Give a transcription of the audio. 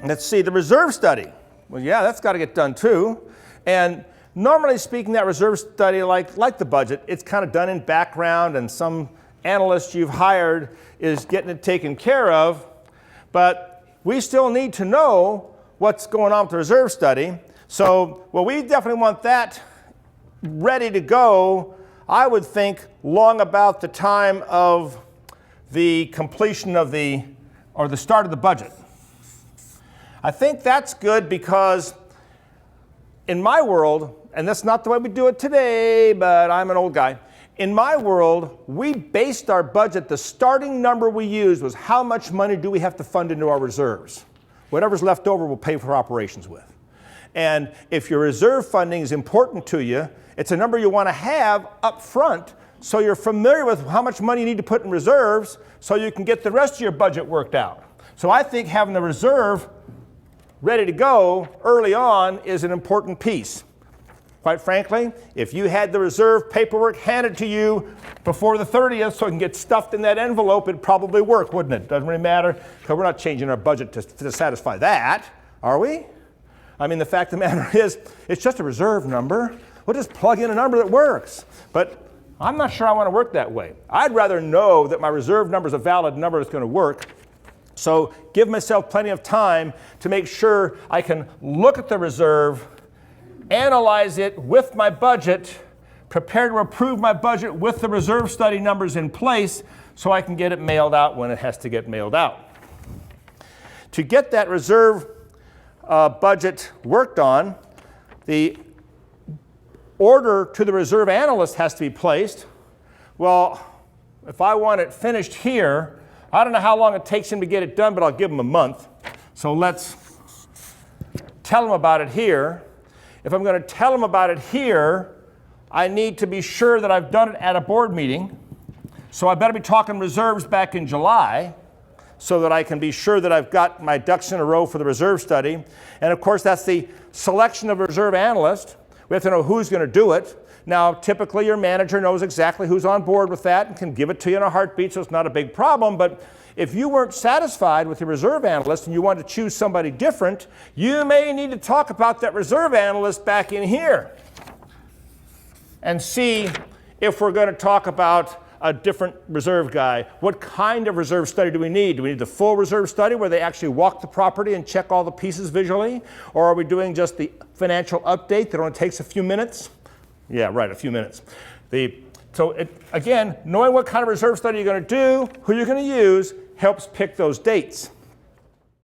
Let's see, the reserve study. Well, yeah, that's got to get done too. And normally speaking, that reserve study, like the budget, it's kind of done in background, and some analyst you've hired is getting it taken care of. But we still need to know what's going on with the reserve study. So, well, we definitely want that ready to go, I would think, long about the time of the completion of the start of the budget. I think that's good because in my world, and that's not the way we do it today, but I'm an old guy. In my world, we based our budget, the starting number we used was how much money do we have to fund into our reserves. Whatever's left over, we'll pay for operations with. And if your reserve funding is important to you, it's a number you want to have up front so you're familiar with how much money you need to put in reserves so you can get the rest of your budget worked out. So I think having the reserve ready to go early on is an important piece. Quite frankly, if you had the reserve paperwork handed to you before the 30th so it can get stuffed in that envelope, it'd probably work, wouldn't it? Doesn't really matter, because we're not changing our budget to satisfy that, are we? I mean, the fact of the matter is, it's just a reserve number. We'll just plug in a number that works. But I'm not sure I want to work that way. I'd rather know that my reserve number is a valid number that's going to work. So give myself plenty of time to make sure I can look at the reserve, analyze it with my budget, prepare to approve my budget with the reserve study numbers in place so I can get it mailed out when it has to get mailed out. To get that reserve budget worked on, the order to the reserve analyst has to be placed. Well, if I want it finished here, I don't know how long it takes him to get it done, but I'll give him a month. So let's tell him about it here. If I'm going to tell him about it here, I need to be sure that I've done it at a board meeting. So I better be talking reserves back in July so that I can be sure that I've got my ducks in a row for the reserve study. And of course, that's the selection of a reserve analyst. We have to know who's going to do it. Now, typically your manager knows exactly who's on board with that and can give it to you in a heartbeat, so it's not a big problem. But if you weren't satisfied with your reserve analyst and you want to choose somebody different, you may need to talk about that reserve analyst back in here and see if we're going to talk about a different reserve guy. What kind of reserve study do we need? Do we need the full reserve study where they actually walk the property and check all the pieces visually? Or are we doing just the financial update that only takes a few minutes? Yeah, right, a few minutes. Again, knowing what kind of reserve study you're going to do, who you're going to use, helps pick those dates.